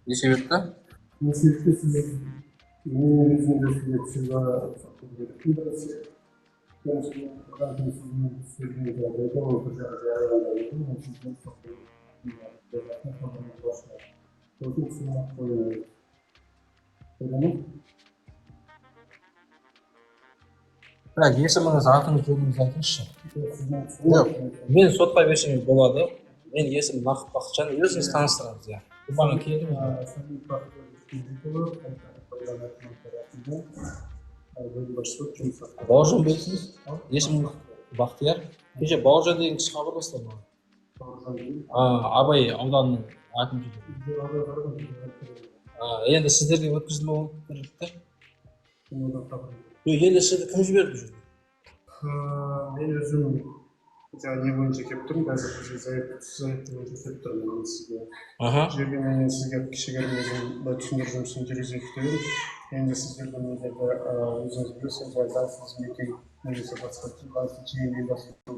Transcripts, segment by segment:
Не себепті? Ne sebepte siz neyin yüzünde siz bana birisi kendisini buradan sizin söylediğiniz yerde olacak yerlerde ben sizin sohbetine başlar. Çok sınav koyuyoruz. Öyle mi? Так, есіміңіз, атыңыз, жөніңізді айтыңызшы. Sizden Жоқ, мен сотқа берсеңіз болады. Мен есімім Нақып Бақытжан, өзіңіз таныстырыңыз, иә. Бұл маған келді ме? Бауыржан белсіз, есімім Бақтияр. Кеше Бауыржан деген кісі хабарласты маған. Абай ауданының әкімшілігі. Енді сіздерге өткізілме болып берілді. Енді сізді кім жіберді бұл жерге? Ben özüm yani boyunca yaptım. Bazı zayıf boyunca yaptım ben sizge. Жерге мен сізге кішігірім түсіндіріп жүргізіп өтемін. Енді сіздердің неге өзіңіз білесіз, заңсыз мекен немесе басқа жиын ұйымдастыру.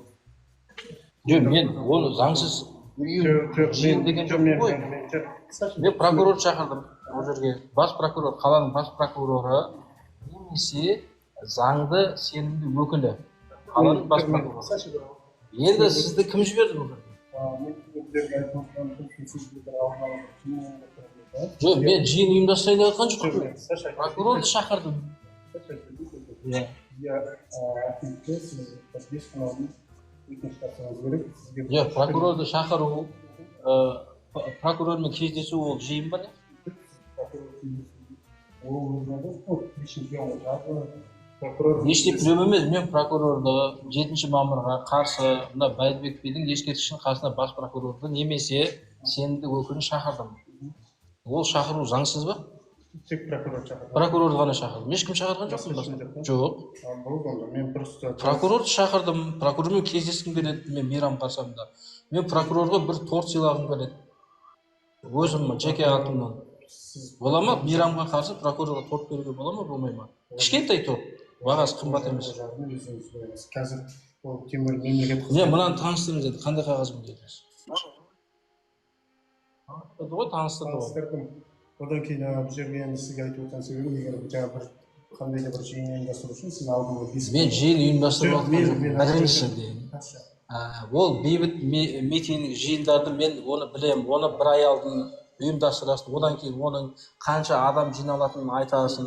Жоқ, мен оны заңсыз жиын деген жоқ қой. Мен прокурор шақырдым ол жерге. Бас прокурор, қаланың бас прокуроры немесе заңды сенімді өкілі. Қаланың бас прокуроры. Енді сізді кім жіберді бұл жерге? Жоқ, мен жиын ұйымдастырайын деп жатқан жоқпын. Прокурорды шақырдым. Жоқ, прокурорды шақыру, прокурормен кездесу ол жиын ба не? Ештеп білем емес, мен прокурорды 7 мамырға қарсы мына Бәйдібек бидің ескерткішінің қасына бас прокурорды немесе сенімді өкілін шақырдым. Ол шақыру заңсыз ба? Тек прокурор шақырды. Прокурорды ғана шақырдым. Ешкім шақырған жоқпын ба? Жоқ. Мен просто прокурорды шақырдым. Прокурормен кездескім келеді, мен мейрам қарсамда. Мен прокурорға бір торт сыйлағым келеді. Өзім жеке атымнан. Бола ма? Мейрамға қарсы прокурорға торт беруге бола ма, болмай ма? Кішкентай торт. Бағасы қымбат емес. Қазір ол темір мемлекет. Не, мынаны таныстырыңыз еді. Қандай қағазбен келдіңіз? Ғой таныстырдым. Одан кейін бұл жерге енді сізге айтып отырған себебім, егер жаңа бір қандай да бір жиын ұйымдастыру үшін сіз алдыңғы мен жиын ұйымдастырып жатқан біріншіден ол бейбіт митинг жиындарды мен оны білемін, оны бір ай алдын ұйымдастырасың, одан кейін оның қанша адам жиналатынын айтасың,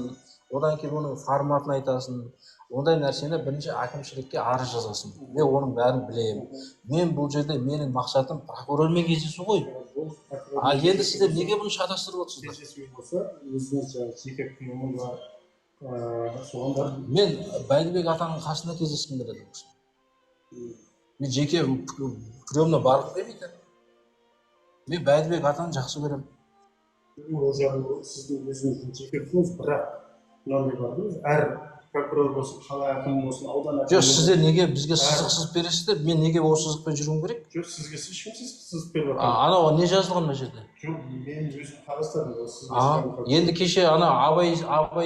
одан кейін оның форматын айтасың. Ондай нәрсені бірінші әкімшілікке арыз жазасың. Мен оның бәрін білемін. Мен бұл жерде менің мақсатым прокурормен кездесу ғой. Ал енді сіздер неге бұны шатастырып отырсыздар? Мен Бәйдібек атаның қасында кездескім келеді. Мен жеке приемна барғым келмейді. Мен Бәйдібек атаны жақсы көремін. Сіздің өзіңіздің жеке пікіріңіз, бірақ мынандай бар ғой, әр прокурор болсын, қала әкімі болсын, аудан әкімі. Жоқ, сіздер неге бізге сызық сызып бересіздер? Мен неге осы сызықпен жүруім керек? Жоқ, сізге ешкім сызып беріп жатыр. Анау не жазылған мына жерде? Жоқ, мен өзім қарастырдым. Енді кеше ана Абай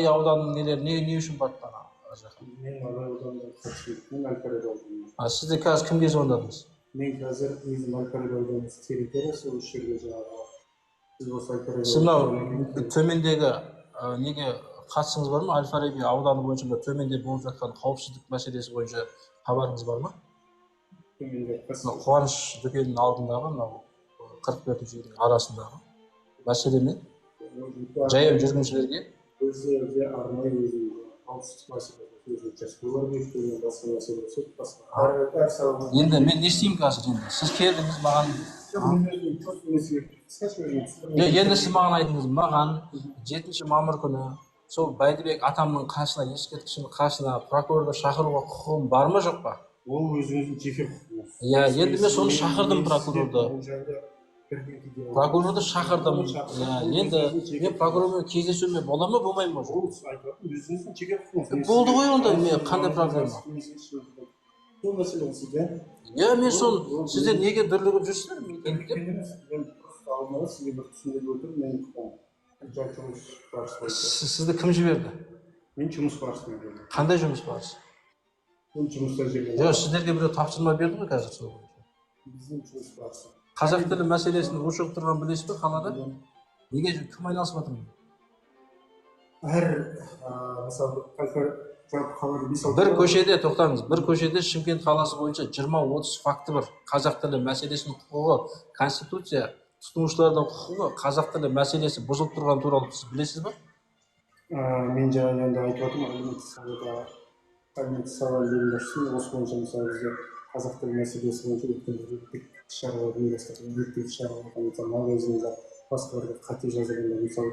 ауданының нелері не үшін барды ана жаққа? Мен Абай ауданына қатыспайтын, Әл-Фараби ауданына. Сіздер қазір кімге звондадыңыз? Мен қазір өзім Әл-Фараби ауданының территориясы, осы жерге жаңағы сіз осы Әл-Фараби. Сіз мынау төмендегі неге қатысыңыз бар ма? Әл-Фараби ауданы бойынша төменде болып жатқан қауіпсіздік мәселесі бойынша хабарыңыз бар ма? Қуаныш дүкенінің алдындағы мынау 44-ші үйдің арасындағы мәселемен жаяу жүргіншілерге өздерінде арнайы қауіпсіздік мәселесі учаскелер бекітілген, басқа мәселе басқа. Енді мен не істеймін қазір енді? Сіз келдіңіз маған. Енді сіз маған айтыңыз, маған 7 мамыр күні сол Бәйдібек атамның қасына, ескерткішінің қасына прокурорды шақыруға құқығым бар ма жоқ па? Ол өзіңіздің жеке құқығыңыз. Енді мен соны шақырдым прокурорды. Прокурорды шақырдым. Енді мен прокурормен кездесуіме бола ма, болмай ма? Өзіңіздің жеке құқығыңыз. Болды ғой онда, қандай проблема? Сол мәселе сізде. Мен соны сіздер неге дүрлігіп жүрсіздер? Сізге бір түсіндіріп отырмын, мен сізді кім жіберді? Мен жұмыс барысында келдім. Қандай жұмыс барысы? Мен жұмыста жүргенмін. Жоқ, сіздерге біреу тапсырма берді ме қазір сол бойынша? Біздің жұмыс барысы. Қазақ тілі мәселесін ушығып тұрған білесіз бе қалада? Неге кім айналысып жатыр? әр мысалы жалпы қалада 5-6 Бір көшеде, тоқтаңыз, бір көшеде Шымкент қаласы бойынша 20-30 факті бар. Қазақ тілі мәселесінің құқығы, конституция, тұтынушылардың құқығы, қазақ тілі мәселесі бұзылып тұрған туралы сіз білесіз ба? мен жаңа енді айтып отырмын, әлеуметтік сала ұйымдастырсын, осы бойынша мысалы бізде қазақ тілі мәселесі бойынша өткен үгіттік шаралар ұйымдастырылды. үгіттік шараларда мысалы магазинде басқаларға қате жазылғанда мысалы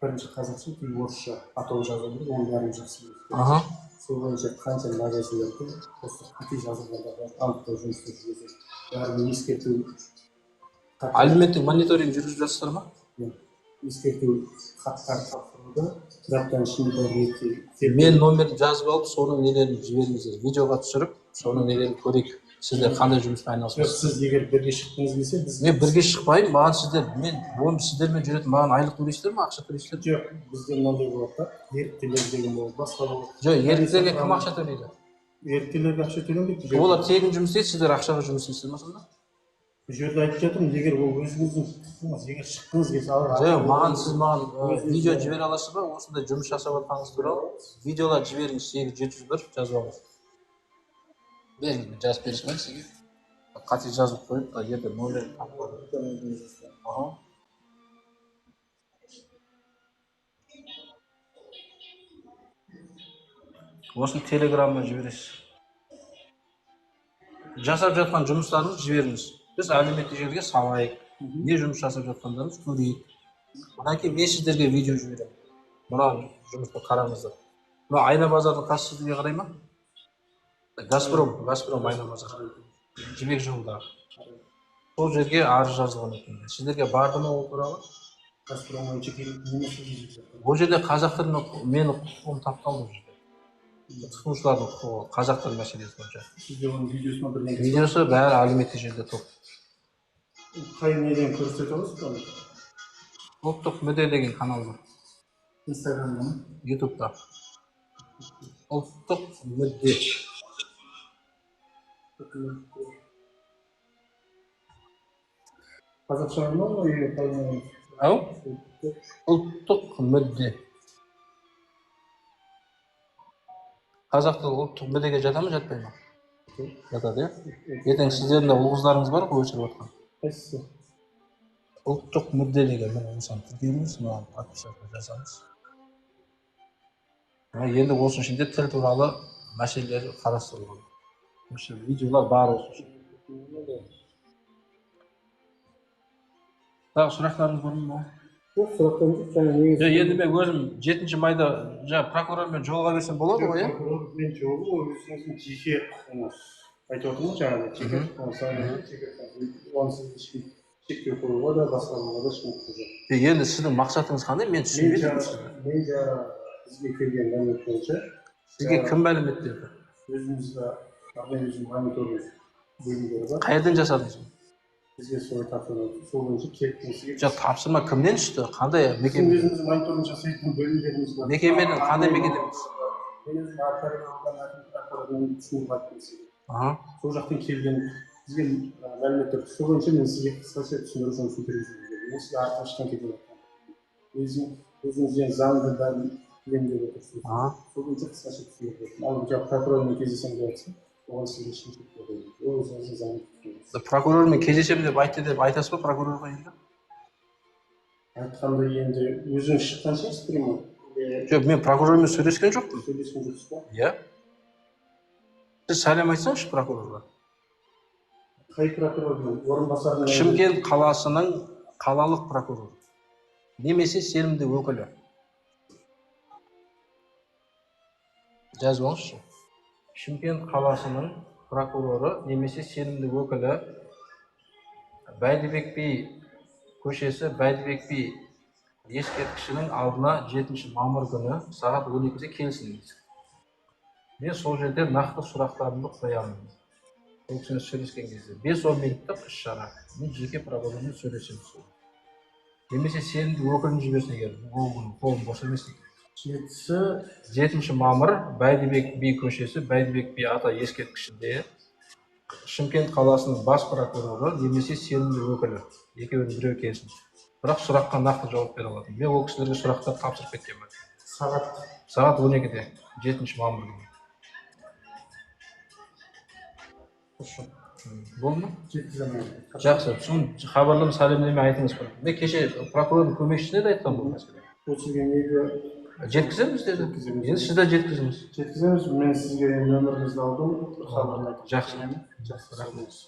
бірінші қазақша кейін орысша атау жазылды, оның бәрін жақсы біледі. Сол бойынша қанша магазиндерде осы қате жазылғандарды анықтау жұмыстары жүргізіледі. Бәрін ескерту. Әлеуметтік мониторинг жүргізіп жатсыздар ма? Ескерту хаттар тапсырылды. Бір аптаның ішінде ретке. Мен номерін жазып алып, соның нелерін жіберіңіздер. Видеоға түсіріп, соның нелерін көрейік. Сіздер қандай жұмыспен айналысасыз? Сіз егер бірге шыққыңыз келсе, мен бірге шықпаймын. Маған сіздермен жүретін, маған айлық төлейсіздер ме, ақша төлейсіздер? Жоқ, бізде мынандай болады да, еріктілер деген болады, басқа болады. Жоқ, еріктілерге кім ақша төлейді? Еріктілерге ақша төленбейді. Олар тегін жұмыс істейді, сіздер ақшаға жұмыс істейсіздер ме сонда? Бұл жерде айтып жатырмын, егер ол өзіңіздің құқығыңыз, егер шыққыңыз келсе, жоқ, сіз маған видео жібере аласыз ба? Осындай жұмыс жасап жатқаныңыз туралы видеолар жіберіңіз, 8701 жазып алыңыз. Беріңіз, мен жазып бере салайын сізге. Қате жазып қойып, ертең номерін тапып алып. Осыны телеграмма жібересіз. Жасап жатқан жұмыстарыңызды жіберіңіз. Біз әлеуметтік жерге салайық. Не жұмыс жасап жатқандарыңызды көрейік. Одан кейін мен сіздерге видео жіберемін. Мына жұмысты қараңыздар. Мына Айна базардың қасы сізге қарай ма? Газпром Айна базар. Жібек жолдағы. Сол жерге арыз жазылған екен. Сіздерге барды ма ол туралы? Газпром бойынша келіп, ол жерде қазақ тілінің менің құқығым тапталды ол жерде. Тұтынушылардың құқығы, қазақ тілі мәселесі бойынша. Сізде оның видеосына бірден. Видеосы бәрі әлеуметтік жерде топ. Қай неден көрсете аласыз ба? Ұлттық мүдде деген канал бар. Инстаграмда ма? Ютубта. Ұлттық мүдде. Қазақша ма? Ау? Ұлттық мүдде. Қазақ тілі ұлттық мүддеге жата ма, жатпай ма? Жатады, иә? Ертең сіздердің де ұл-қыздарыңыз бар ғой өшіріп отқан. Қайсысы? Ұлттық мүдде деген, мен осыны тіркейміз, маған подписаться жасаңыз. Енді осының ішінде тіл туралы мәселелер қарастырылған. Видеолар бар осы. Тағы сұрақтарыңыз бар ма? Жоқ, сұрақтарым жоқ. Жаңа негізі. Енді мен өзім 7 майда жаңа прокурормен жолыға берсем болады ғой, иә? Прокурормен жолығу өзіңіздің жеке құқығыңыз. Айтып отырмын жаңағыдай жеке құқығыңыз. Онсыз шектеу қоюға да басқаруға да ешкім құқығы жоқ. Енді сіздің мақсатыңыз қандай? Мен түсінбедім сізді. Мен жаңа бізге келген мәлімет бойынша. Сізге кім мәлімет берді? Өзімізде арнайы өзінің мониторинг бөлімдері бар. Қайерден жасадыңыз? Бізге солай тапсырылды. Сол бойынша келіп жоқ, тапсырма кімнен түсті? Қандай мекеме? Өзіміз мониторинг жасайтын бөлімдеріміз бар. Мекеменің қандай мекемедеміз? Мен өзім прокурордан түсініп айттым сізге. Сол жақтан келген бізге мәліметтер сол бойынша мен сізге қысқаша түсіндіру жұмысын жүргізіп мен сізге артынан кетіп жатырмын. Өзіңізден заңды бәрін білемін деп отырсыз. Сол бойынша қысқаша түсіндіріп бердім. Ал прокурормен кездесем деп айтсам, оған сізге ешкім кетпейді. Ол өзіңіздің заңды. Прокурормен кездесем деп айтты деп айтасыз ба прокурорға енді? Айтқанда енді өзіңіз шыққан шығарсыз прямо. Жоқ, мен прокурормен сөйлескен жоқпын. Сөйлескен жоқсыз ба? Иә. Сіз сәлем айтсаңызшы прокурорға. Қай прокурордың орынбасарының? Шымкент қаласының қалалық прокуроры. Немесе сенімді өкілі. Жазып алыңызшы. Шымкент қаласының прокуроры немесе сенімді өкілі Бәйдібек би көшесі Бәйдібек би ескерткішінің алдына 7 мамыр күні сағат 12-де келсін. Мен сол жерде нақты сұрақтарымды қоямын. Ол кісімен сөйлескен кезде 5-10 минуттық іс-шара. Мен жеке прокурормен сөйлесемін. Немесе сенімді өкілін жіберсін егер. Қолым бос емес. 7 мамыр Бәйдібек би көшесі Бәйдібек би ата ескерткішінде Шымкент қаласының бас прокуроры немесе сенімді өкілі. Екеуінің біреуі келсін. Бірақ сұраққа нақты жауап бере аладым. Мен ол кісілерге сұрақтар тапсырып кеткенмін. Сағат 12-де, 7 мамыр күні. Болды ма? жеткіземін. Жақсы. Соны хабарлама, сәлемдеме айтыңыз. Мен кеше прокурордың көмекшісіне де айтқам бұл мәселе. Бұл сізге неге Жеткіземіз деді. Енді сіз де жеткізіңіз. жеткіземіз. Мен сізге нөміріңізді алдым. Жақсы. Жақсы.